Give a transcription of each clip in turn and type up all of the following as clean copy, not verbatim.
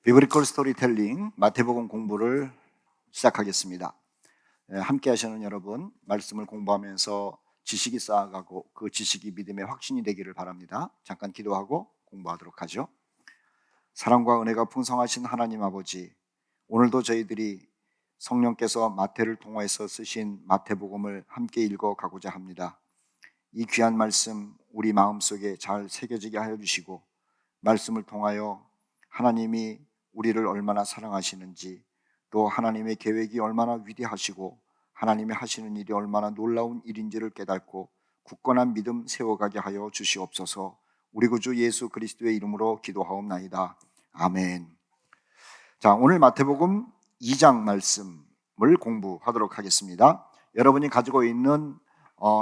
비브리컬 스토리텔링 마태복음 공부를 시작하겠습니다. 함께 하시는 여러분, 말씀을 공부하면서 지식이 쌓아가고 그 지식이 믿음의 확신이 되기를 바랍니다. 잠깐 기도하고 공부하도록 하죠. 사랑과 은혜가 풍성하신 하나님 아버지, 오늘도 저희들이 성령께서 마태를 통해서 쓰신 마태복음을 함께 읽어가고자 합니다. 이 귀한 말씀 우리 마음속에 잘 새겨지게 하여 주시고, 말씀을 통하여 하나님이 우리를 얼마나 사랑하시는지, 또 하나님의 계획이 얼마나 위대하시고 하나님이 하시는 일이 얼마나 놀라운 일인지를 깨닫고 굳건한 믿음 세워가게 하여 주시옵소서. 우리 구주 예수 그리스도의 이름으로 기도하옵나이다. 아멘. 자, 오늘 마태복음 2장 말씀을 공부하도록 하겠습니다. 여러분이 가지고 있는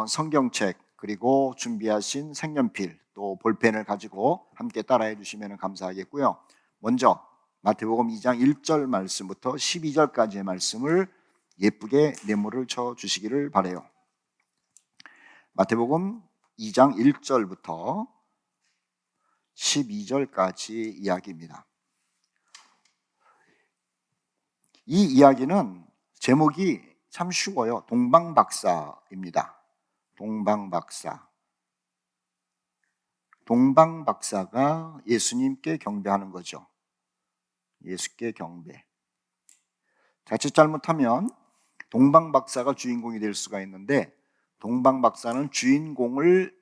성경책, 그리고 준비하신 색연필, 또 볼펜을 가지고 함께 따라해 주시면 감사하겠고요. 먼저 마태복음 2장 1절 말씀부터 12절까지의 말씀을 예쁘게 네모를 쳐 주시기를 바라요. 마태복음 2장 1절부터 12절까지 이야기입니다. 이 이야기는 제목이 참 쉬워요. 동방박사입니다. 동방박사가 예수님께 경배하는 거죠. 예수께 경배. 자칫 잘못하면 동방박사가 주인공이 될 수가 있는데, 동방박사는 주인공을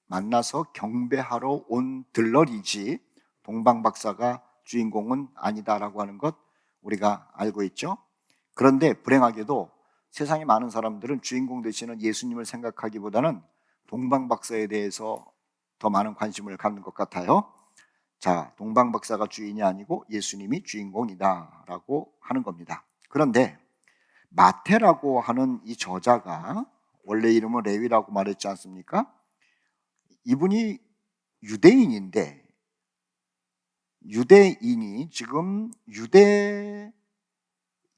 만나서 경배하러 온 들러리지 동방박사가 주인공은 아니다라고 하는 것 우리가 알고 있죠. 그런데 불행하게도 세상에 많은 사람들은 주인공 되시는 예수님을 생각하기보다는 동방박사에 대해서 더 많은 관심을 갖는 것 같아요. 자, 동방박사가 주인이 아니고 예수님이 주인공이다 라고 하는 겁니다. 그런데 마태라고 하는 이 저자가, 원래 이름은 레위라고 말했지 않습니까? 이분이 유대인인데, 유대인이 지금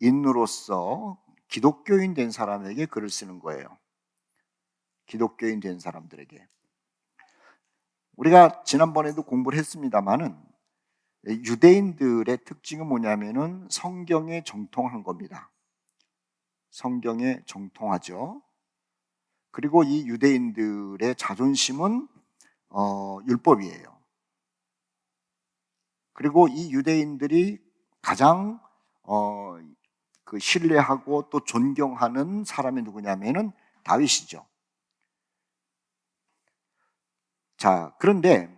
유대인으로서 기독교인 된 사람에게 글을 쓰는 거예요. 기독교인 된 사람들에게. 우리가 지난번에도 공부를 했습니다마는 유대인들의 특징은 뭐냐면은 성경에 정통한 겁니다. 성경에 정통하죠. 그리고 이 유대인들의 자존심은 율법이에요. 그리고 이 유대인들이 가장 신뢰하고 또 존경하는 사람이 누구냐면은 다윗이죠. 자, 그런데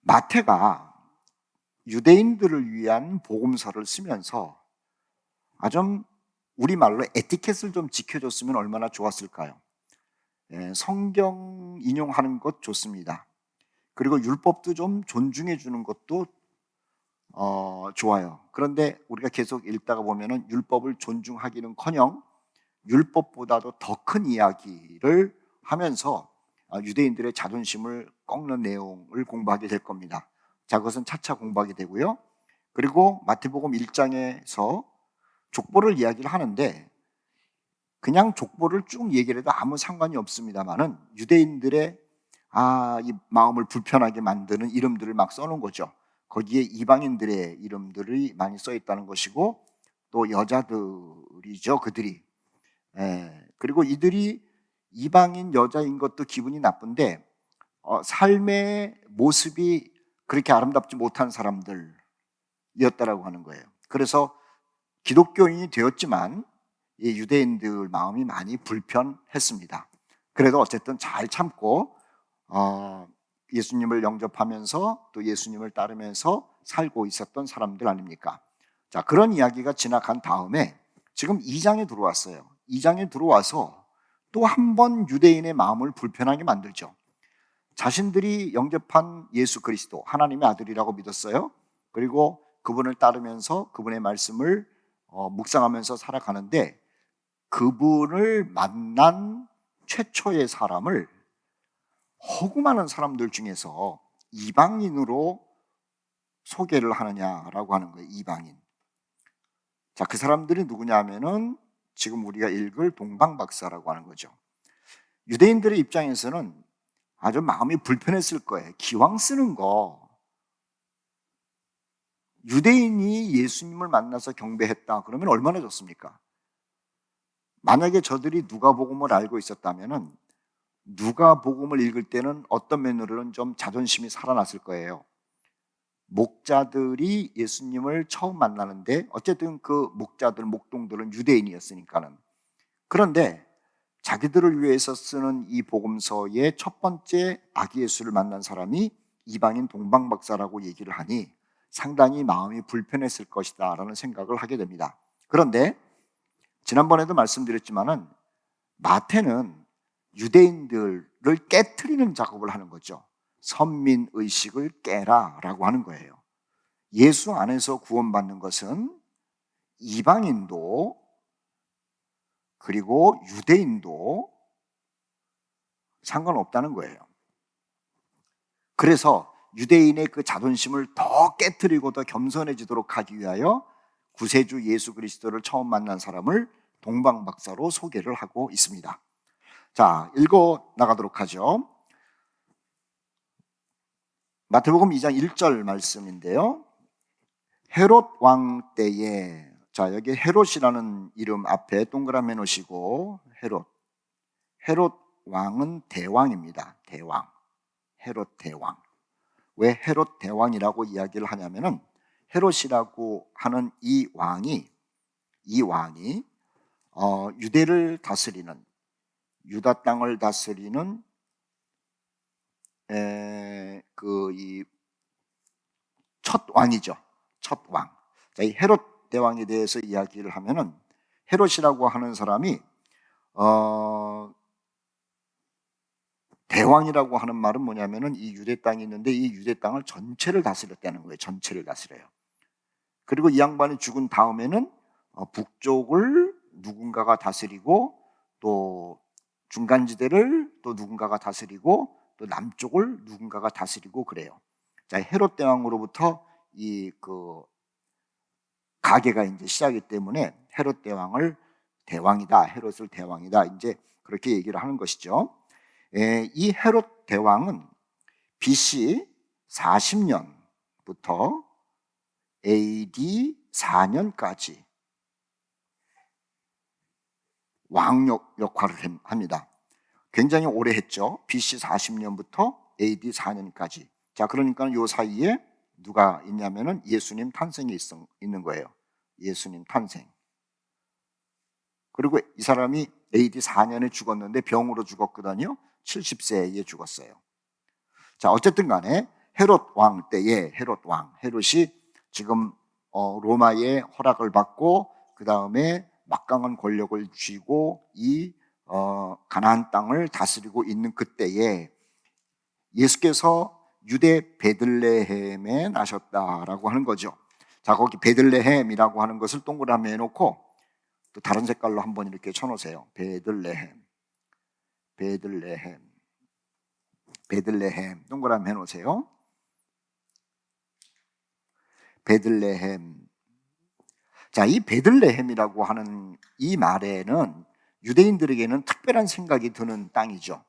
마태가 유대인들을 위한 복음서를 쓰면서 좀 우리말로 에티켓을 좀 지켜줬으면 얼마나 좋았을까요? 성경 인용하는 것 좋습니다. 그리고 율법도 좀 존중해 주는 것도 좋아요. 그런데 우리가 계속 읽다가 보면은 율법을 존중하기는커녕 율법보다도 더 큰 이야기를 하면서 유대인들의 자존심을 꺾는 내용을 공부하게 될 겁니다. 자, 그것은 차차 공부하게 되고요. 그리고 마태복음 1장에서 족보를 이야기를 하는데, 그냥 족보를 쭉 얘기를 해도 아무 상관이 없습니다만은 유대인들의 이 마음을 불편하게 만드는 이름들을 막 써놓은 거죠. 거기에 이방인들의 이름들이 많이 써 있다는 것이고, 또 여자들이죠, 그들이. 그리고 이들이 이방인 여자인 것도 기분이 나쁜데, 삶의 모습이 그렇게 아름답지 못한 사람들이었다라고 하는 거예요. 그래서 기독교인이 되었지만 이 유대인들 마음이 많이 불편했습니다. 그래도 어쨌든 잘 참고 예수님을 영접하면서 또 예수님을 따르면서 살고 있었던 사람들 아닙니까? 자, 그런 이야기가 지나간 다음에 지금 2장에 들어왔어요. 2장에 들어와서 또 한 번 유대인의 마음을 불편하게 만들죠. 자신들이 영접한 예수 그리스도, 하나님의 아들이라고 믿었어요. 그리고 그분을 따르면서 그분의 말씀을 묵상하면서 살아가는데, 그분을 만난 최초의 사람을 허구 많은 사람들 중에서 이방인으로 소개를 하느냐라고 하는 거예요. 이방인. 자, 그 사람들이 누구냐 하면은 지금 우리가 읽을 동방박사라고 하는 거죠. 유대인들의 입장에서는 아주 마음이 불편했을 거예요. 기왕 쓰는 거 유대인이 예수님을 만나서 경배했다 그러면 얼마나 좋습니까? 만약에 저들이 누가복음을 알고 있었다면은 누가복음을 읽을 때는 어떤 면으로는 좀 자존심이 살아났을 거예요. 목자들이 예수님을 처음 만나는데 어쨌든 그 목자들, 목동들은 유대인이었으니까는. 그런데 자기들을 위해서 쓰는 이 복음서의 첫 번째 아기 예수를 만난 사람이 이방인 동방박사라고 얘기를 하니 상당히 마음이 불편했을 것이다 라는 생각을 하게 됩니다. 그런데 지난번에도 말씀드렸지만은 마태는 유대인들을 깨트리는 작업을 하는 거죠. 선민의식을 깨라 라고 하는 거예요. 예수 안에서 구원받는 것은 이방인도 그리고 유대인도 상관없다는 거예요. 그래서 유대인의 그 자존심을 더 깨트리고 더 겸손해지도록 하기 위하여 구세주 예수 그리스도를 처음 만난 사람을 동방박사로 소개를 하고 있습니다. 자, 읽어 나가도록 하죠. 마태복음 2장 1절 말씀인데요. 헤롯 왕 때에, 자, 여기 헤롯이라는 이름 앞에 동그라미 놓으시고, 헤롯 왕은 대왕입니다. 대왕. 헤롯 대왕. 왜 헤롯 대왕이라고 이야기를 하냐면은 헤롯이라고 하는 이 왕이 유대를 다스리는, 유다 땅을 다스리는 첫 왕이죠. 첫 왕. 자, 이 헤롯 대왕에 대해서 이야기를 하면은 헤롯이라고 하는 사람이 대왕이라고 하는 말은 뭐냐면은 이 유대 땅이 있는데 이 유대 땅을 전체를 다스렸다는 거예요. 전체를 다스려요. 그리고 이 양반이 죽은 다음에는 북쪽을 누군가가 다스리고 또 중간지대를 또 누군가가 다스리고 또 남쪽을 누군가가 다스리고 그래요. 자, 헤롯 대왕으로부터 이 가계가 이제 시작이기 때문에 헤롯 대왕을 대왕이다, 헤롯을 대왕이다, 이제 그렇게 얘기를 하는 것이죠. 이 헤롯 대왕은 BC 40년부터 AD 4년까지 왕 역할을 합니다. 굉장히 오래 했죠. BC 40년부터 AD 4년까지. 자, 그러니까 요 사이에 누가 있냐면은 예수님 탄생이 있는 거예요. 예수님 탄생. 그리고 이 사람이 AD 4년에 죽었는데 병으로 죽었거든요. 70세에 죽었어요. 자, 어쨌든 간에 헤롯 왕 때에 헤롯이 지금 로마의 허락을 받고 그 다음에 막강한 권력을 쥐고 이 가나안 땅을 다스리고 있는 그때에 예수께서 유대 베들레헴에 나셨다라고 하는 거죠. 자, 거기 베들레헴이라고 하는 것을 동그라미 해놓고 또 다른 색깔로 한번 이렇게 쳐놓으세요. 베들레헴 동그라미 해놓으세요. 베들레헴. 자, 이 베들레헴이라고 하는 이 말에는 유대인들에게는 특별한 생각이 드는 땅이죠.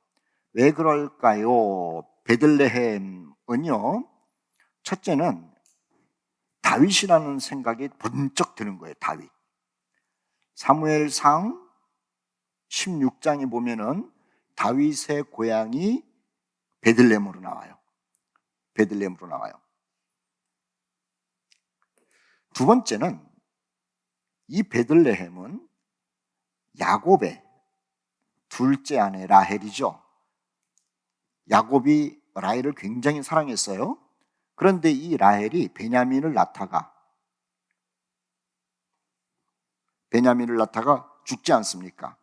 왜 그럴까요? 베들레헴은요, 첫째는 다윗이라는 생각이 번쩍 드는 거예요. 다윗. 사무엘상 16장에 보면은 다윗의 고향이 베들레헴으로 나와요. 두 번째는 이 베들레헴은 야곱의 둘째 아내 라헬이죠. 야곱이 라헬을 굉장히 사랑했어요. 그런데 이 라헬이 베냐민을 낳다가 죽지 않습니까?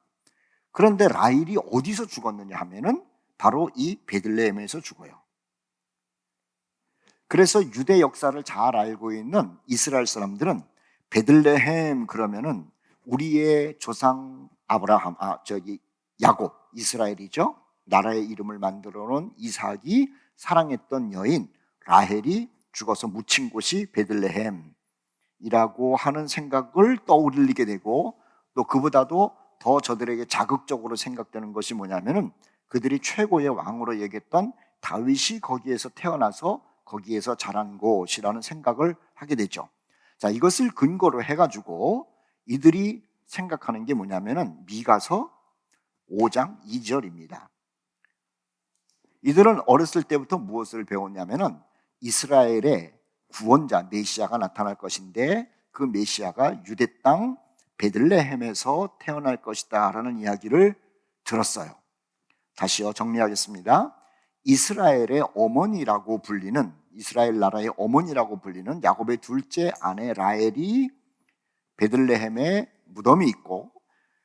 그런데 라헬이 어디서 죽었느냐 하면은 바로 이 베들레헴에서 죽어요. 그래서 유대 역사를 잘 알고 있는 이스라엘 사람들은 베들레헴 그러면은 우리의 조상 야곱, 이스라엘이죠. 나라의 이름을 만들어 놓은 이삭이 사랑했던 여인 라헬이 죽어서 묻힌 곳이 베들레헴이라고 하는 생각을 떠올리게 되고, 또 그보다도 더 저들에게 자극적으로 생각되는 것이 뭐냐면은 그들이 최고의 왕으로 여겼던 다윗이 거기에서 태어나서 거기에서 자란 곳이라는 생각을 하게 되죠. 자, 이것을 근거로 해가지고 이들이 생각하는 게 뭐냐면은 미가서 5장 2절입니다. 이들은 어렸을 때부터 무엇을 배웠냐면은 이스라엘의 구원자 메시아가 나타날 것인데 그 메시아가 유대 땅 베들레헴에서 태어날 것이다 라는 이야기를 들었어요. 다시요, 정리하겠습니다. 이스라엘의 어머니라고 불리는, 이스라엘 나라의 어머니라고 불리는 야곱의 둘째 아내 라헬이 베들레헴에 무덤이 있고,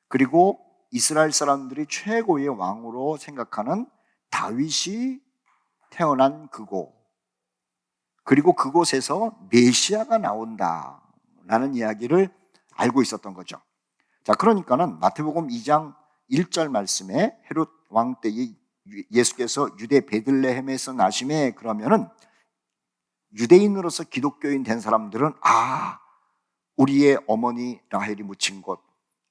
그리고 이스라엘 사람들이 최고의 왕으로 생각하는 다윗이 태어난 그곳, 그리고 그곳에서 메시아가 나온다라는 이야기를 알고 있었던 거죠. 자, 그러니까는 마태복음 2장 1절 말씀에 헤롯 왕 때에 예수께서 유대 베들레헴에서 나심에, 그러면은 유대인으로서 기독교인 된 사람들은 우리의 어머니 라헬이 묻힌 곳,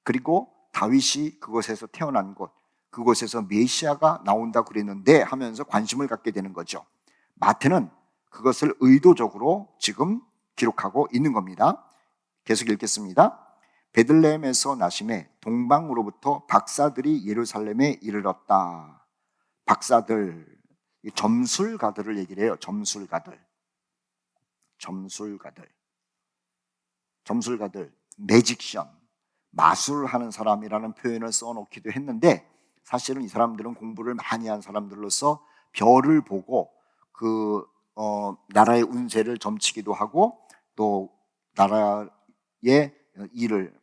그리고 다윗이 그곳에서 태어난 곳, 그곳에서 메시아가 나온다 그랬는데 하면서 관심을 갖게 되는 거죠. 마태는 그것을 의도적으로 지금 기록하고 있는 겁니다. 계속 읽겠습니다. 베들레헴에서 나심에 동방으로부터 박사들이 예루살렘에 이르렀다. 박사들, 점술가들을 얘기를 해요. 점술가들, 매직션, 마술하는 사람이라는 표현을 써놓기도 했는데, 사실은 이 사람들은 공부를 많이 한 사람들로서 별을 보고 나라의 운세를 점치기도 하고 또 나라의 일을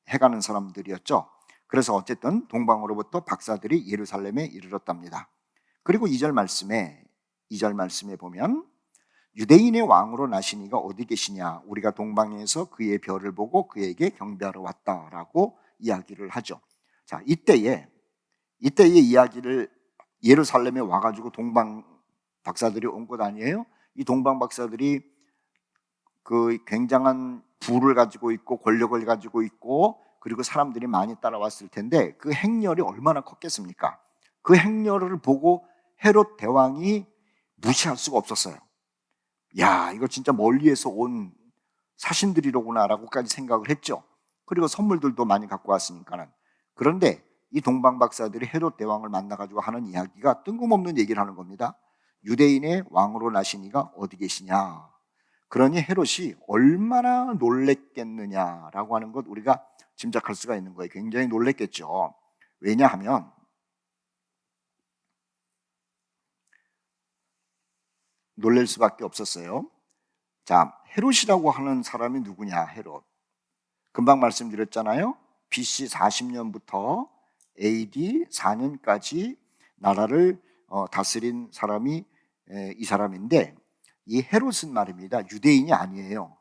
해가는 사람들이었죠. 그래서 어쨌든 동방으로부터 박사들이 예루살렘에 이르렀답니다. 그리고 2절 말씀에 보면 유대인의 왕으로 나시니가 어디 계시냐, 우리가 동방에서 그의 별을 보고 그에게 경배하러 왔다라고 이야기를 하죠. 자, 이때의 이야기를 예루살렘에 와가지고 동방 박사들이 온 것 아니에요? 이 동방 박사들이 그 굉장한 부를 가지고 있고 권력을 가지고 있고 그리고 사람들이 많이 따라왔을 텐데 그 행렬이 얼마나 컸겠습니까? 그 행렬을 보고 헤롯 대왕이 무시할 수가 없었어요. 야, 이거 진짜 멀리에서 온 사신들이로구나 라고까지 생각을 했죠. 그리고 선물들도 많이 갖고 왔으니까는. 그런데 이 동방 박사들이 헤롯 대왕을 만나가지고 하는 이야기가 뜬금없는 얘기를 하는 겁니다. 유대인의 왕으로 나시니가 어디 계시냐. 그러니 헤롯이 얼마나 놀랬겠느냐라고 하는 것 우리가 짐작할 수가 있는 거예요. 굉장히 놀랬겠죠. 왜냐하면 놀랄 수밖에 없었어요. 자, 헤롯이라고 하는 사람이 누구냐? 헤롯. 금방 말씀드렸잖아요. BC 40년부터 AD 4년까지 나라를 다스린 사람이 이 사람인데, 이 헤롯은 말입니다. 유대인이 아니에요.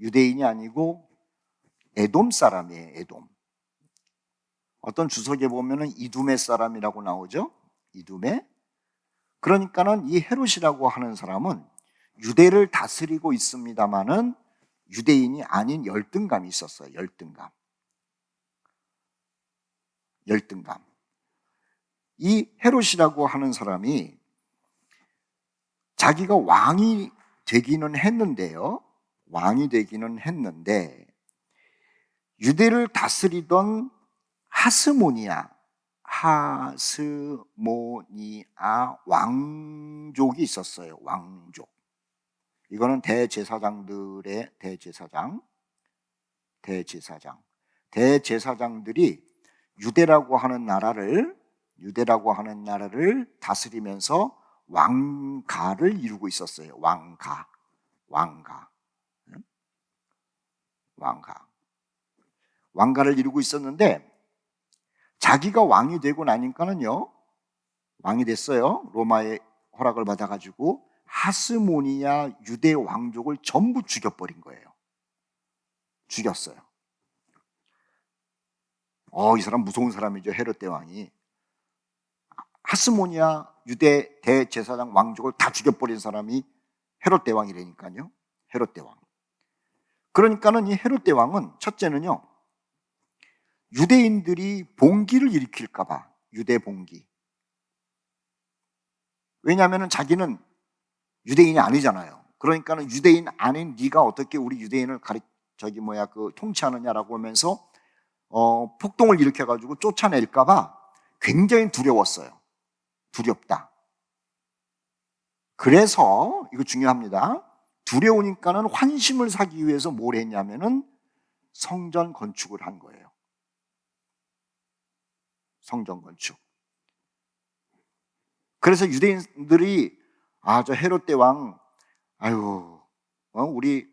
유대인이 아니고 에돔 사람이에요. 에돔. 어떤 주석에 보면은 이두메 사람이라고 나오죠. 이두메. 그러니까는 이 헤롯이라고 하는 사람은 유대를 다스리고 있습니다만은 유대인이 아닌 열등감이 있었어요. 열등감. 이 헤롯이라고 하는 사람이 자기가 왕이 되기는 했는데요. 유대를 다스리던 하스모니아 왕족이 있었어요. 왕족. 이거는 대제사장들의 대제사장들이 유대라고 하는 나라를 다스리면서 왕가를 이루고 있었어요. 왕가를 이루고 있었는데 자기가 왕이 되고 나니까는요, 왕이 됐어요. 로마의 허락을 받아가지고 하스모니아 유대 왕족을 전부 죽여버린 거예요. 죽였어요. 이 사람 무서운 사람이죠. 헤롯 대왕이. 하스모니아 유대 대제사장 왕족을 다 죽여버린 사람이 헤롯 대왕이라니까요. 헤롯 대왕. 그러니까는 이 헤롯 대왕은 첫째는요, 유대인들이 봉기를 일으킬까봐, 유대 봉기. 왜냐하면 자기는 유대인이 아니잖아요. 그러니까는 유대인 아닌 네가 어떻게 우리 유대인을 통치하느냐라고 하면서 폭동을 일으켜가지고 쫓아낼까봐 굉장히 두려웠어요. 두렵다. 그래서 이거 중요합니다. 두려우니까는 환심을 사기 위해서 뭘 했냐면은 성전 건축을 한 거예요. 성전 건축. 그래서 유대인들이 저 헤롯 대왕 우리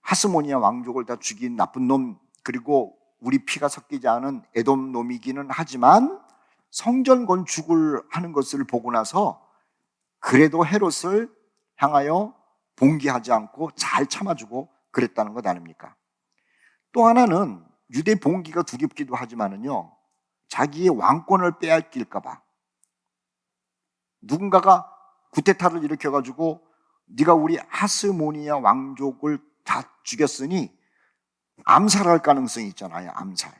하스모니아 왕족을 다 죽인 나쁜 놈, 그리고 우리 피가 섞이지 않은 에돔 놈이기는 하지만 성전 건축을 하는 것을 보고 나서 그래도 헤롯을 향하여 봉기하지 않고 잘 참아주고 그랬다는 것 아닙니까? 또 하나는 유대 봉기가 두렵기도 하지만은요, 자기의 왕권을 빼앗길까 봐 누군가가 구테타를 일으켜가지고 네가 우리 하스모니아 왕족을 다 죽였으니 암살할 가능성이 있잖아요. 암살.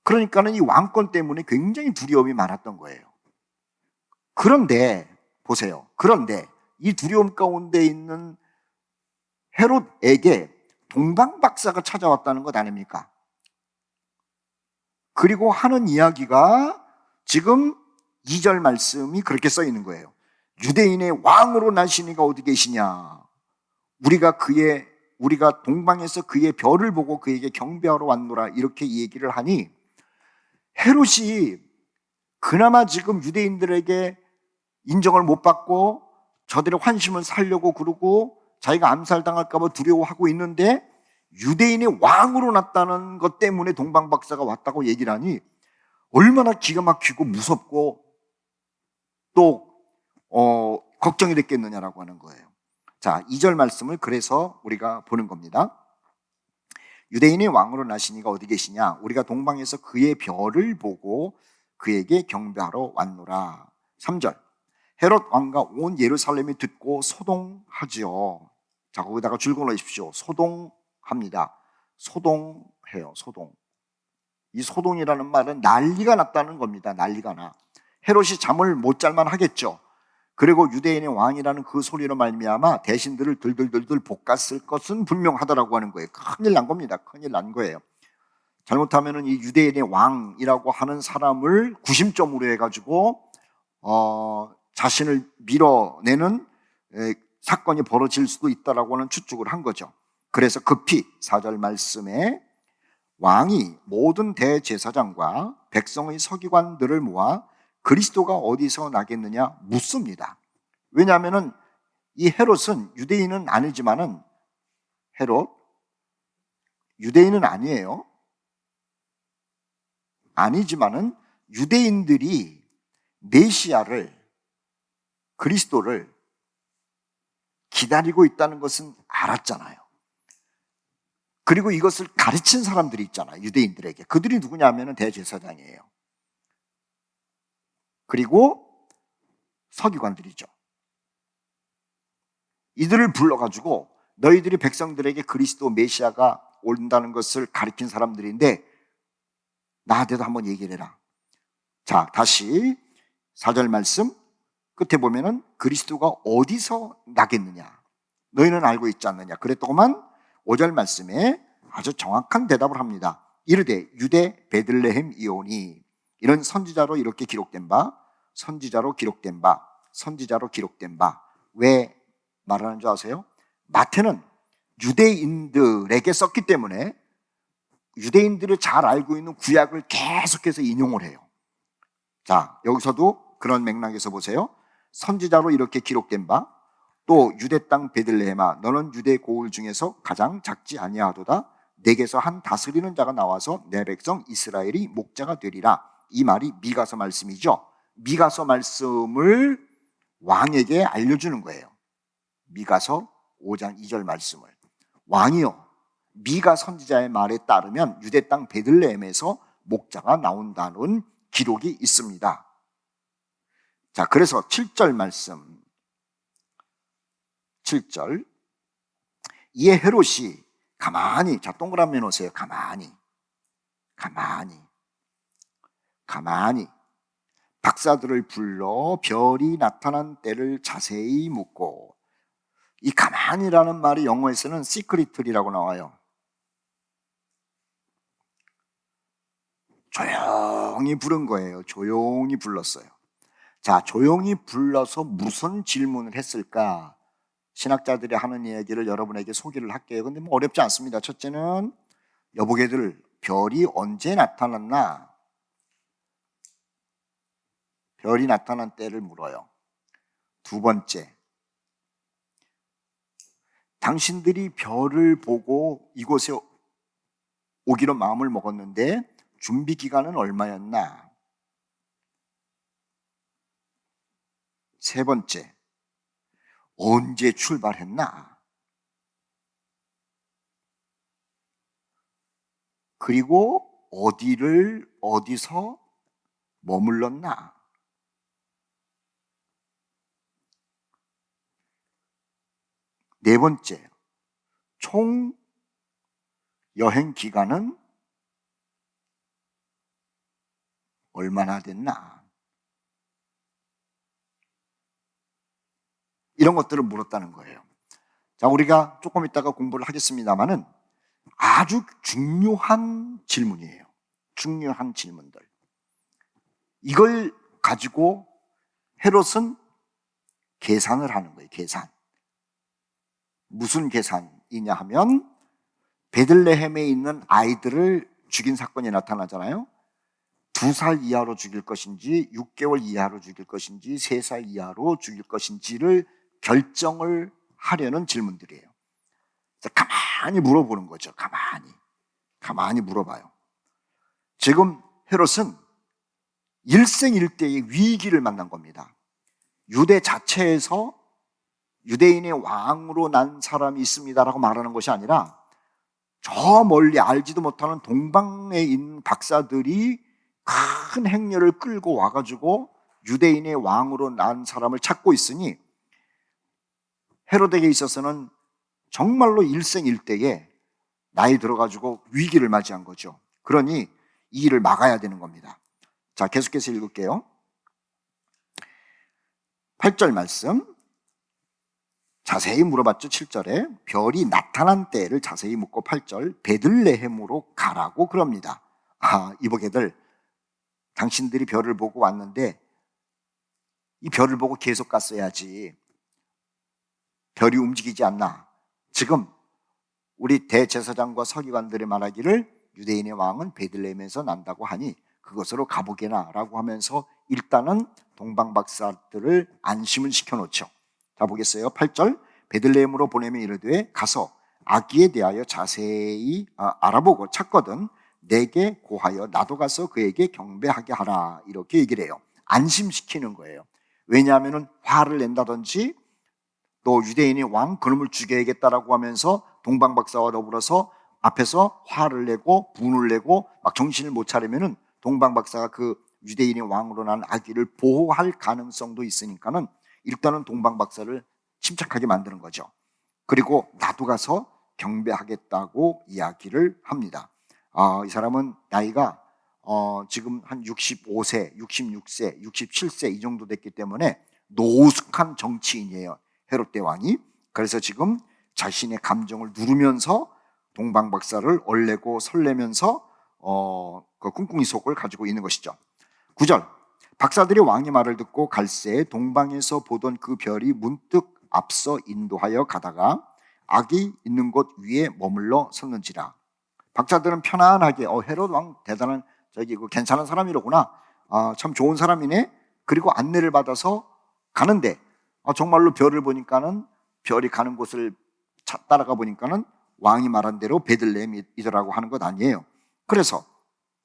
그러니까는 이 왕권 때문에 굉장히 두려움이 많았던 거예요. 그런데 보세요. 그런데 이 두려움 가운데 있는 헤롯에게 동방박사가 찾아왔다는 것 아닙니까? 그리고 하는 이야기가 지금 2절 말씀이 그렇게 써 있는 거예요. 유대인의 왕으로 나시니가 어디 계시냐? 우리가 동방에서 그의 별을 보고 그에게 경배하러 왔노라, 이렇게 얘기를 하니 헤롯이 그나마 지금 유대인들에게 인정을 못 받고 저들의 환심을 살려고 그러고 자기가 암살당할까 봐 두려워하고 있는데 유대인의 왕으로 났다는 것 때문에 동방박사가 왔다고 얘기를 하니 얼마나 기가 막히고 무섭고 또 걱정이 됐겠느냐라고 하는 거예요. 자, 2절 말씀을 그래서 우리가 보는 겁니다. 유대인의 왕으로 나시니가 어디 계시냐? 우리가 동방에서 그의 별을 보고 그에게 경배하러 왔노라. 3절, 헤롯 왕과 온 예루살렘이 듣고 소동하지요. 자, 거기다가 줄거 넣으십시오. 소동합니다. 소동해요. 소동. 이 소동이라는 말은 난리가 났다는 겁니다. 난리가 나. 헤롯이 잠을 못 잘만 하겠죠. 그리고 유대인의 왕이라는 그 소리로 말미암아 대신들을 들들들들 볶았을 것은 분명하다라고 하는 거예요. 큰일 난 겁니다. 큰일 난 거예요. 잘못하면은 이 유대인의 왕이라고 하는 사람을 구심점으로 해가지고 자신을 밀어내는 사건이 벌어질 수도 있다라고 하는 추측을 한 거죠. 그래서 급히 4절 말씀에 왕이 모든 대제사장과 백성의 서기관들을 모아 그리스도가 어디서 나겠느냐 묻습니다. 왜냐하면 이 헤롯은 유대인은 아니지만은 유대인은 아니에요. 아니지만은 유대인들이 메시아를, 그리스도를 기다리고 있다는 것은 알았잖아요. 그리고 이것을 가르친 사람들이 있잖아요. 유대인들에게. 그들이 누구냐면은 대제사장이에요. 그리고 서기관들이죠. 이들을 불러가지고 너희들이 백성들에게 그리스도 메시아가 온다는 것을 가르친 사람들인데 나한테도 한번 얘기를 해라. 자, 다시 4절 말씀 끝에 보면은 그리스도가 어디서 나겠느냐 너희는 알고 있지 않느냐 그랬더구만. 5절 말씀에 아주 정확한 대답을 합니다. 이르되 유대 베들레헴 이오니. 이런 선지자로 이렇게 기록된 바, 선지자로 기록된 바, 선지자로 기록된 바. 왜 말하는 줄 아세요? 마태는 유대인들에게 썼기 때문에 유대인들이 잘 알고 있는 구약을 계속해서 인용을 해요. 자, 여기서도 그런 맥락에서 보세요. 선지자로 이렇게 기록된 바, 또 유대 땅 베들레헴아 너는 유대 고을 중에서 가장 작지 아니하도다. 내게서 한 다스리는 자가 나와서 내 백성 이스라엘이 목자가 되리라. 이 말이 미가서 말씀이죠. 미가서 말씀을 왕에게 알려주는 거예요. 미가서 5장 2절 말씀을. 왕이요, 미가 선지자의 말에 따르면 유대 땅 베들레헴에서 목자가 나온다는 기록이 있습니다. 자, 그래서 7절 말씀, 7절. 이에 헤롯이 가만히, 자, 동그라미 놓으세요. 가만히 박사들을 불러 별이 나타난 때를 자세히 묻고, 이 가만히라는 말이 영어에서는 secretly라고 나와요. 조용히 부른 거예요. 조용히 불렀어요. 자, 조용히 불러서 무슨 질문을 했을까? 신학자들이 하는 이야기를 여러분에게 소개를 할게요. 근데 뭐 어렵지 않습니다. 첫째는, 여보게들, 별이 언제 나타났나? 별이 나타난 때를 물어요. 두 번째, 당신들이 별을 보고 이곳에 오기로 마음을 먹었는데 준비 기간은 얼마였나? 세 번째, 언제 출발했나? 그리고 어디서 머물렀나? 네 번째, 총 여행 기간은 얼마나 됐나? 이런 것들을 물었다는 거예요. 자, 우리가 조금 있다가 공부를 하겠습니다만은 아주 중요한 질문이에요. 중요한 질문들. 이걸 가지고 헤롯은 계산을 하는 거예요. 계산. 무슨 계산이냐 하면, 베들레헴에 있는 아이들을 죽인 사건이 나타나잖아요. 2살 이하로 죽일 것인지 6개월 이하로 죽일 것인지 3살 이하로 죽일 것인지를 결정을 하려는 질문들이에요. 가만히 물어보는 거죠. 가만히 물어봐요. 지금 헤롯은 일생일대의 위기를 만난 겁니다. 유대 자체에서 유대인의 왕으로 난 사람이 있습니다라고 말하는 것이 아니라, 저 멀리 알지도 못하는 동방에 있는 박사들이 큰 행렬을 끌고 와가지고 유대인의 왕으로 난 사람을 찾고 있으니, 헤롯에게 있어서는 정말로 일생일대에 나이 들어가지고 위기를 맞이한 거죠. 그러니 이 일을 막아야 되는 겁니다. 자, 계속해서 읽을게요. 8절 말씀 자세히 물어봤죠. 7절에 별이 나타난 때를 자세히 묻고 8절 베들레헴으로 가라고 그럽니다. 이보게들, 당신들이 별을 보고 왔는데 이 별을 보고 계속 갔어야지. 별이 움직이지 않나? 지금 우리 대제사장과 서기관들의 말하기를 유대인의 왕은 베들레헴에서 난다고 하니 그것으로 가보게나 라고 하면서 일단은 동방박사들을 안심을 시켜놓죠. 자, 보겠어요. 8절 베들레헴으로 보내면 이르되 가서 아기에 대하여 자세히 알아보고 찾거든 내게 고하여 나도 가서 그에게 경배하게 하라, 이렇게 얘기를 해요. 안심시키는 거예요. 왜냐하면 화를 낸다든지 또 유대인이 왕 그놈을 죽여야겠다라고 하면서 동방박사와 더불어서 앞에서 화를 내고 분을 내고 막 정신을 못 차리면은 동방박사가 그 유대인의 왕으로 난 아기를 보호할 가능성도 있으니까는 일단은 동방박사를 침착하게 만드는 거죠. 그리고 나도 가서 경배하겠다고 이야기를 합니다. 이 사람은 나이가 지금 한 65세, 66세, 67세 이 정도 됐기 때문에 노숙한 정치인이에요. 헤롯 대왕이. 그래서 지금 자신의 감정을 누르면서 동방박사를 얼레고 설레면서 그 꿍꿍이 속을 가지고 있는 것이죠. 9절 박사들이 왕의 말을 듣고 갈새 동방에서 보던 그 별이 문득 앞서 인도하여 가다가 악이 있는 곳 위에 머물러 섰는지라. 박사들은 편안하게 헤롯 왕 대단한 괜찮은 사람이로구나, 참 좋은 사람이네. 그리고 안내를 받아서 가는데 정말로 별을 보니까는 별이 가는 곳을 따라가 보니까는 왕이 말한 대로 베들레헴이더라고 하는 것 아니에요. 그래서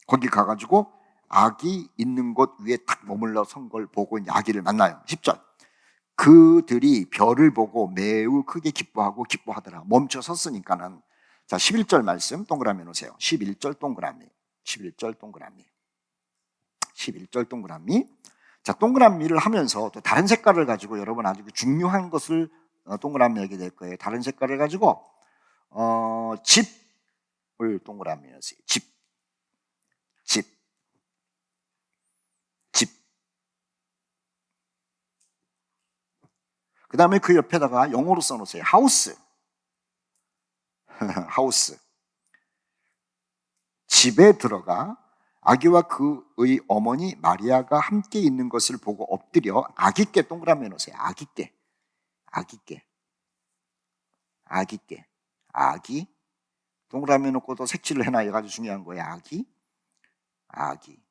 거기 가가지고 아기 있는 곳 위에 딱 머물러 선 걸 보고 아기를 만나요. 10절 그들이 별을 보고 매우 크게 기뻐하더라. 멈춰 섰으니까는. 자, 11절 말씀 동그라미 놓으세요. 11절 동그라미. 11절 동그라미. 11절 동그라미. 자, 동그라미를 하면서 또 다른 색깔을 가지고 여러분 아주 중요한 것을 동그라미 하게 될 거예요. 다른 색깔을 가지고 집을 동그라미 하세요. 집. 그 다음에 그 옆에다가 영어로 써놓으세요. 하우스. 하우스. 집에 들어가 아기와 그의 어머니 마리아가 함께 있는 것을 보고 엎드려 아기께 동그라미 놓으세요. 아기께. 아기. 동그라미 놓고 또 색칠을 해놔야 아주 중요한 거예요. 아기.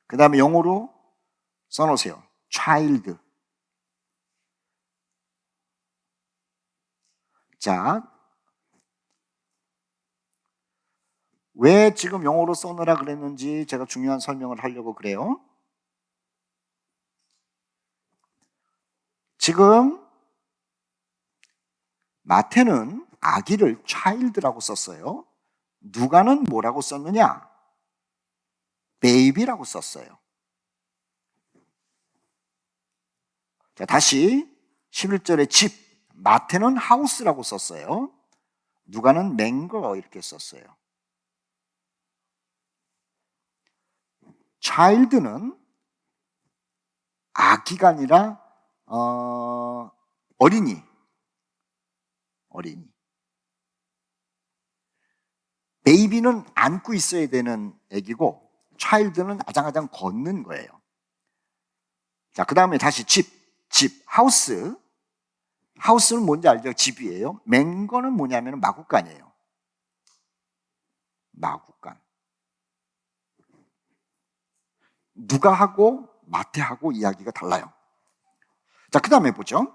그 다음에 영어로 써놓으세요. child. 자, 왜 지금 영어로 써놓으라 그랬는지 제가 중요한 설명을 하려고 그래요. 지금 마태는 아기를 child라고 썼어요. 누가는 뭐라고 썼느냐? baby라고 썼어요. 자, 다시 11절에 집, 마태는 house라고 썼어요. 누가는 mango 이렇게 썼어요. child는 아기가 아니라 어린이. 베이비는 안고 있어야 되는 애기고 child는 아장아장 걷는 거예요. 자, 그 다음에 다시 집, 하우스. 하우스는 뭔지 알죠? 집이에요. 맹거는 뭐냐면 마구간이에요. 마구간. 누가하고 마태하고 이야기가 달라요. 자, 그 다음에 보죠.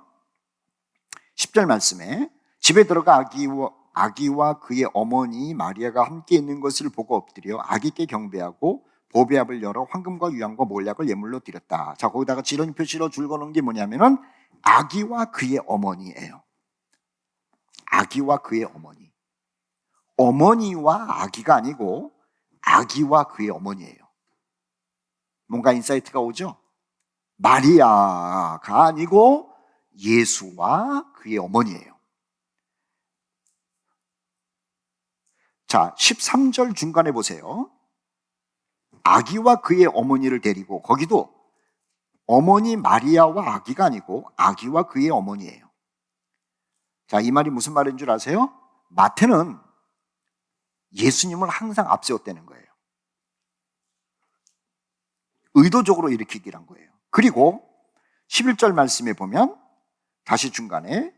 10절 말씀에 집에 들어가 아기와 그의 어머니 마리아가 함께 있는 것을 보고 엎드려 아기께 경배하고 보배압을 열어 황금과 유향과 몰약을 예물로 드렸다. 자, 거기다가 지렁이 표시로 줄거놓은 게 뭐냐면은 아기와 그의 어머니예요. 아기와 그의 어머니. 어머니와 아기가 아니고 아기와 그의 어머니예요. 뭔가 인사이트가 오죠? 마리아가 아니고 예수와 그의 어머니예요. 자, 13절 중간에 보세요. 아기와 그의 어머니를 데리고, 거기도 어머니 마리아와 아기가 아니고 아기와 그의 어머니예요. 자, 이 말이 무슨 말인 줄 아세요? 마태는 예수님을 항상 앞세웠다는 거예요. 의도적으로 일으키기란 거예요. 그리고 11절 말씀에 보면 다시 중간에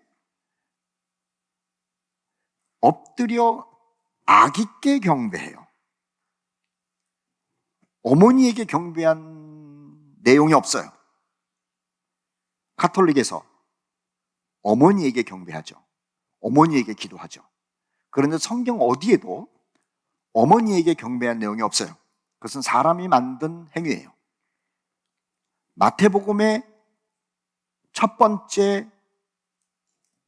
엎드려 아기께 경배해요. 어머니에게 경배한 내용이 없어요. 가톨릭에서 어머니에게 경배하죠. 어머니에게 기도하죠. 그런데 성경 어디에도 어머니에게 경배한 내용이 없어요. 그것은 사람이 만든 행위예요. 마태복음의 첫 번째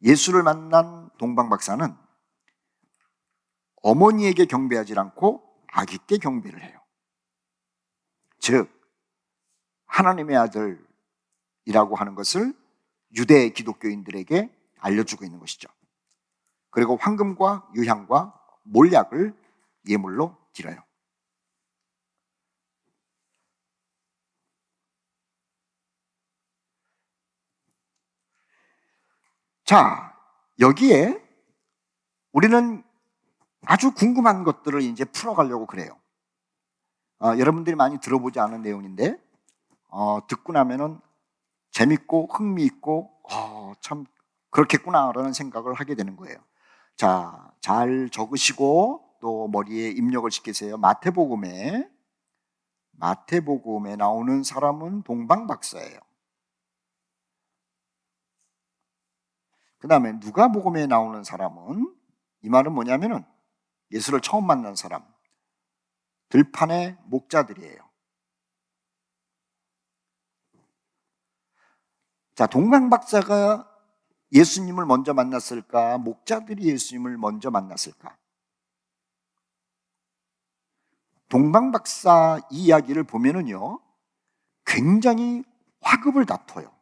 예수를 만난 동방박사는 어머니에게 경배하지 않고 아기께 경배를 해요. 즉 하나님의 아들이라고 하는 것을 유대 기독교인들에게 알려주고 있는 것이죠. 그리고 황금과 유향과 몰약을 예물로 드려요. 자, 여기에 우리는 아주 궁금한 것들을 이제 풀어가려고 그래요. 여러분들이 많이 들어보지 않은 내용인데 듣고 나면은 재밌고 흥미있고 참 그렇겠구나라는 생각을 하게 되는 거예요. 자, 잘 적으시고 또 머리에 입력을 시키세요. 마태복음에 나오는 사람은 동방박사예요. 그 다음에 누가복음에 나오는 사람은, 이 말은 뭐냐면은 예수를 처음 만난 사람, 들판의 목자들이에요. 자, 동방박사가 예수님을 먼저 만났을까? 목자들이 예수님을 먼저 만났을까? 동방박사 이야기를 보면은요, 굉장히 화급을 다퉈요.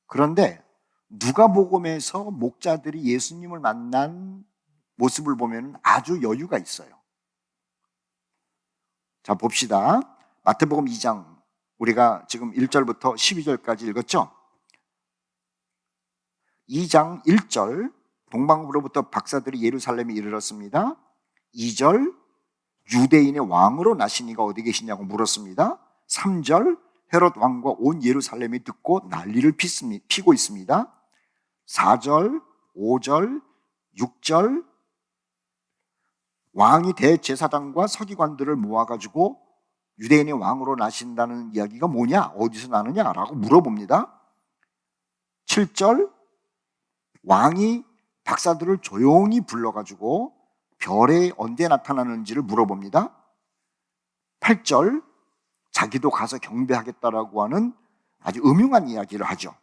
그런데 누가복음에서 목자들이 예수님을 만난 모습을 보면 아주 여유가 있어요. 자, 봅시다. 마태복음 2장 우리가 지금 1절부터 12절까지 읽었죠? 2장 1절 동방으로부터 박사들이 예루살렘에 이르렀습니다. 2절 유대인의 왕으로 나시니가 어디 계시냐고 물었습니다. 3절 헤롯 왕과 온 예루살렘이 듣고 난리를 피고 있습니다. 4절, 5절, 6절 왕이 대제사장과 서기관들을 모아가지고 유대인의 왕으로 나신다는 이야기가 뭐냐? 어디서 나느냐? 라고 물어봅니다. 7절 왕이 박사들을 조용히 불러가지고 별에 언제 나타나는지를 물어봅니다. 8절 자기도 가서 경배하겠다라고 하는 아주 음흉한 이야기를 하죠.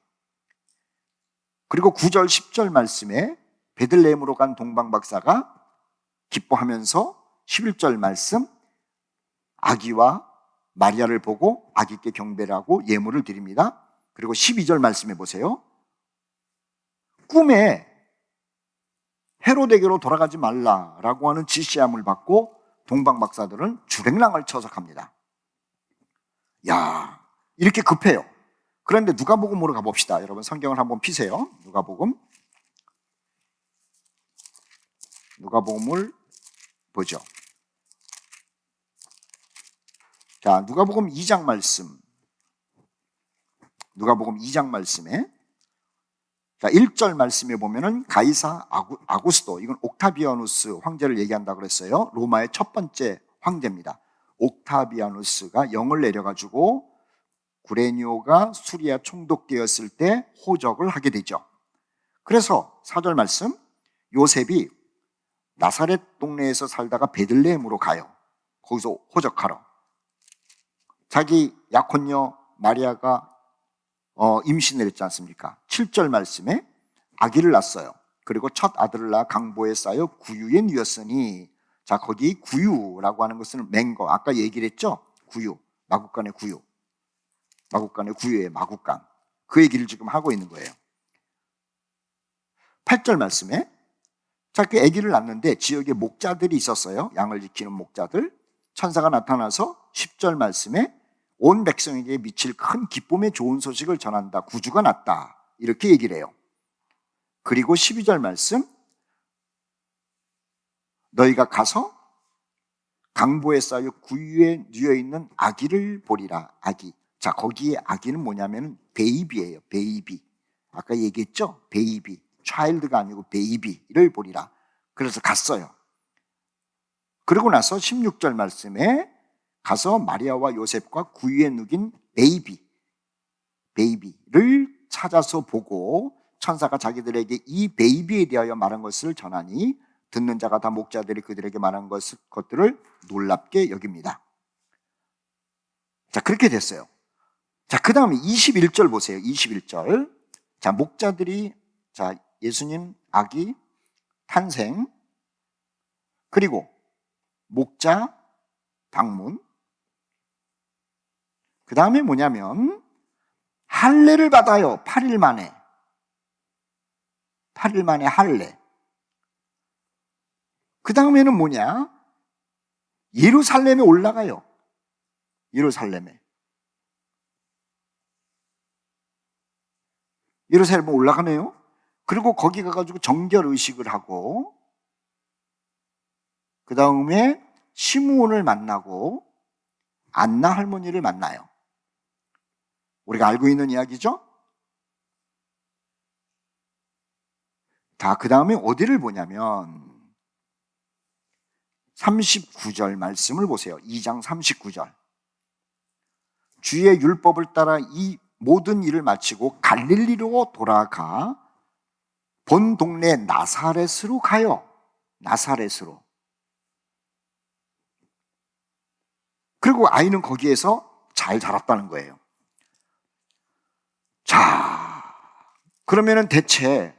그리고 9절, 10절 말씀에 베들레헴으로 간 동방박사가 기뻐하면서 11절 말씀 아기와 마리아를 보고 아기께 경배를 하고 예물을 드립니다. 그리고 12절 말씀해 보세요. 꿈에 헤로데게로 돌아가지 말라라고 하는 지시함을 받고 동방박사들은 주랭랑을 쳐서 갑니다. 야, 이렇게 급해요. 그런데 누가복음으로 가봅시다. 여러분 성경을 한번 피세요. 누가복음을 보죠. 자, 누가복음 2장 말씀. 누가복음 2장 말씀에 자, 1절 말씀에 보면은 가이사 아구스도, 이건 옥타비아누스 황제를 얘기한다고 그랬어요. 로마의 첫 번째 황제입니다. 옥타비아누스가 영을 내려가지고 구레니오가 수리아 총독되었을 때 호적을 하게 되죠. 그래서 4절 말씀, 요셉이 나사렛 동네에서 살다가 베들레헴으로 가요. 거기서 호적하러. 자기 약혼녀 마리아가 임신을 했지 않습니까? 7절 말씀에 아기를 낳았어요. 그리고 첫 아들을 낳아 강보에 쌓여 구유에 누였으니, 자, 거기 구유라고 하는 것은 맹거, 아까 얘기를 했죠? 구유, 마국간의 구유, 마국간의 구유의 마국간, 그 얘기를 지금 하고 있는 거예요. 8절 말씀에 자, 그 아기를 낳는데 지역에 목자들이 있었어요. 양을 지키는 목자들. 천사가 나타나서 10절 말씀에 온 백성에게 미칠 큰 기쁨의 좋은 소식을 전한다. 구주가 났다. 이렇게 얘기를 해요. 그리고 12절 말씀, 너희가 가서 강보에 쌓여 구유에 누워있는 아기를 보리라. 아기. 자, 거기에 아기는 뭐냐면 베이비예요. 베이비. 아까 얘기했죠? 베이비. 차일드가 아니고 베이비를 보리라. 그래서 갔어요. 그러고 나서 16절 말씀에 가서 마리아와 요셉과 구유에 누긴 베이비를 찾아서 보고 천사가 자기들에게 이 베이비에 대하여 말한 것을 전하니 듣는 자가 다 목자들이 그들에게 말한 것들을 놀랍게 여깁니다. 자, 그렇게 됐어요. 자, 그 다음에 21절 보세요. 21절. 자, 목자들이, 자, 예수님 아기 탄생, 그리고 목자 방문, 그 다음에 뭐냐면 할례를 받아요. 8일 만에 할례. 그 다음에는 뭐냐? 예루살렘에 올라가요. 예루살렘에 올라가네요. 그리고 거기 가가지고 정결 의식을 하고, 그 다음에 시므온을 만나고 안나 할머니를 만나요. 우리가 알고 있는 이야기죠? 자, 그 다음에 어디를 보냐면 39절 말씀을 보세요. 2장 39절. 주의 율법을 따라 이 모든 일을 마치고 갈릴리로 돌아가 본 동네 나사렛으로 가요. 나사렛으로. 그리고 아이는 거기에서 잘 자랐다는 거예요. 자, 그러면은 대체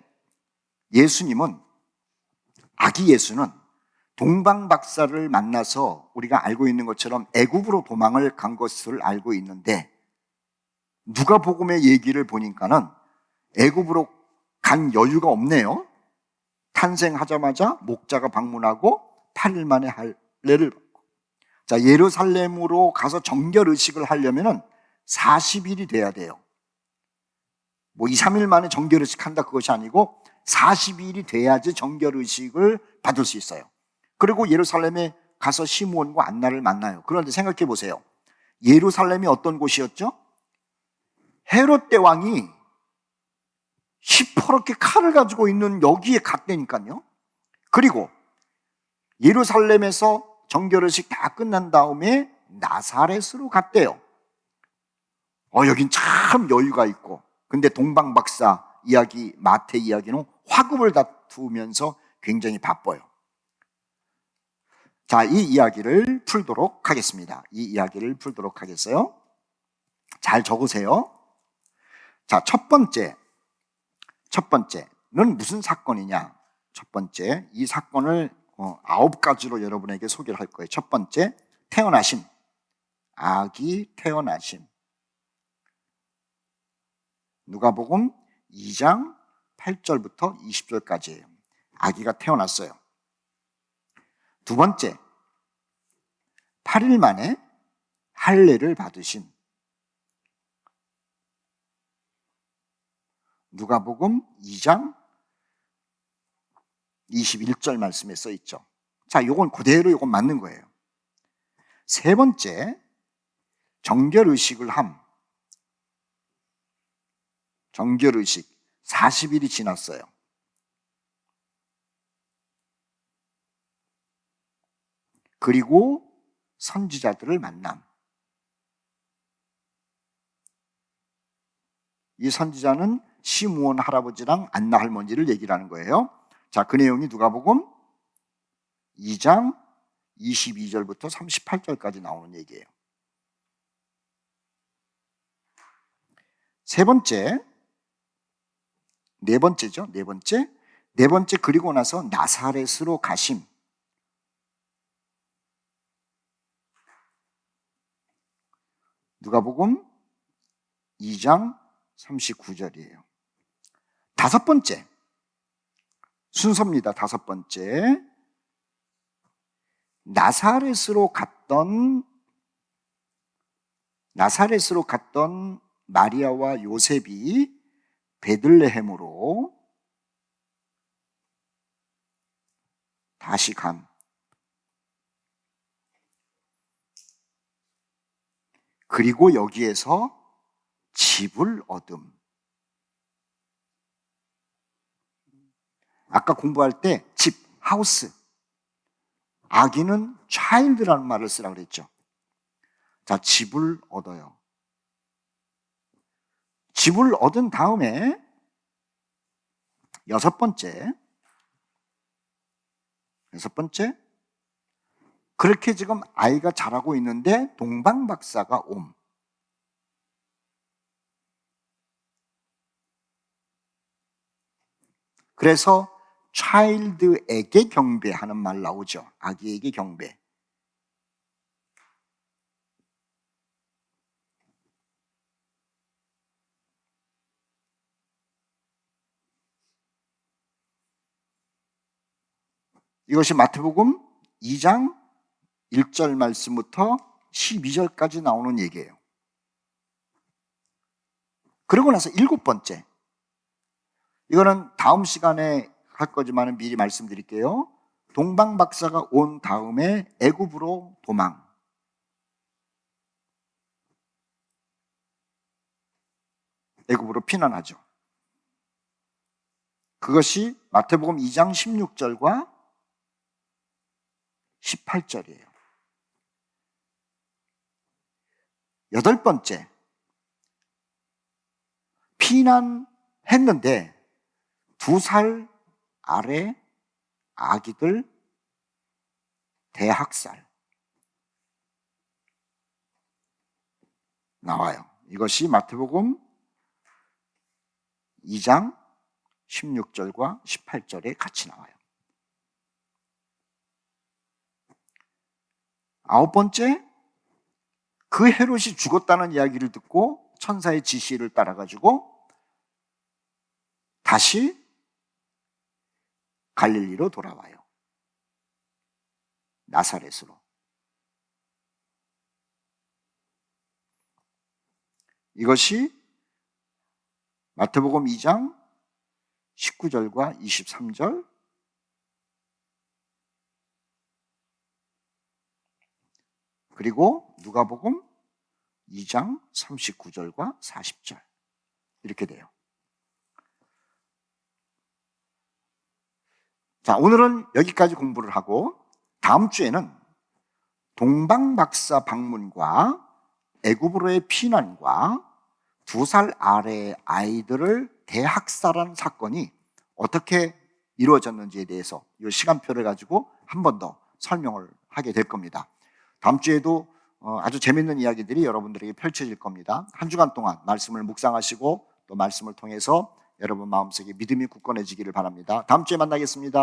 아기 예수는 동방박사를 만나서 우리가 알고 있는 것처럼 애굽으로 도망을 간 것을 알고 있는데, 누가복음의 얘기를 보니까는 애굽으로 간 여유가 없네요. 탄생하자마자 목자가 방문하고 8일 만에 할례를 받고, 자, 예루살렘으로 가서 정결 의식을 하려면은 40일이 돼야 돼요. 뭐 2, 3일 만에 정결의식 한다 그것이 아니고 40일이 돼야지 정결의식을 받을 수 있어요. 그리고 예루살렘에 가서 시므온과 안나를 만나요. 그런데 생각해 보세요. 예루살렘이 어떤 곳이었죠? 헤롯 대왕이 시퍼렇게 칼을 가지고 있는 여기에 갔다니까요. 그리고 예루살렘에서 정결의식 다 끝난 다음에 나사렛으로 갔대요. 여긴 참 여유가 있고, 근데 동방박사 이야기, 마태 이야기는 화급을 다투면서 굉장히 바빠요. 자, 이 이야기를 풀도록 하겠습니다. 이 이야기를 풀도록 하겠어요. 잘 적으세요. 자, 첫 번째는 무슨 사건이냐? 첫 번째, 이 사건을 9가지로 여러분에게 소개를 할 거예요. 첫 번째, 태어나심. 아기 태어나심. 누가복음 2장 8절부터 20절까지예요. 아기가 태어났어요. 두 번째, 8일 만에 할례를 받으신. 누가복음 2장 21절 말씀에 써 있죠. 자, 요건 그대로 요건 맞는 거예요. 세 번째, 정결의식을 함. 정결의식 40일이 지났어요. 그리고 선지자들을 만남. 이 선지자는 시므온 할아버지랑 안나 할머니를 얘기를 하는 거예요. 자, 그 내용이 누가복음 2장 22절부터 38절까지 나오는 얘기예요. 세 번째, 네 번째죠. 네 번째 그리고 나서 나사렛으로 가심. 누가복음 2장 39절이에요. 다섯 번째, 순서입니다. 다섯 번째, 나사렛으로 갔던 마리아와 요셉이 베들레헴으로 다시 감. 그리고 여기에서 집을 얻음. 아까 공부할 때 집, 하우스. 아기는 child라는 말을 쓰라고 그랬죠. 자, 집을 얻어요. 집을 얻은 다음에 여섯 번째, 그렇게 지금 아이가 자라고 있는데 동방박사가 옴. 그래서 child에게 경배하는 말 나오죠. 아기에게 경배. 이것이 마태복음 2장 1절 말씀부터 12절까지 나오는 얘기예요. 그러고 나서 일곱 번째, 이거는 다음 시간에 할 거지만 미리 말씀드릴게요. 동방박사가 온 다음에 애굽으로 도망. 애굽으로 피난하죠. 그것이 마태복음 2장 16절과 18절이에요. 여덟 번째, 피난했는데 2살 아래 아기들 대학살 나와요. 이것이 마태복음 2장 16절과 18절에 같이 나와요. 아홉 번째, 그 헤롯이 죽었다는 이야기를 듣고 천사의 지시를 따라가지고 다시 갈릴리로 돌아와요. 나사렛으로. 이것이 마태복음 2장 19절과 23절, 그리고 누가복음 2장 39절과 40절 이렇게 돼요. 자, 오늘은 여기까지 공부를 하고 다음 주에는 동방박사 방문과 애굽으로의 피난과 2살 아래의 아이들을 대학살한 사건이 어떻게 이루어졌는지에 대해서 이 시간표를 가지고 한 번 더 설명을 하게 될 겁니다. 다음 주에도 아주 재밌는 이야기들이 여러분들에게 펼쳐질 겁니다. 한 주간 동안 말씀을 묵상하시고 또 말씀을 통해서 여러분 마음속에 믿음이 굳건해지기를 바랍니다. 다음 주에 만나겠습니다.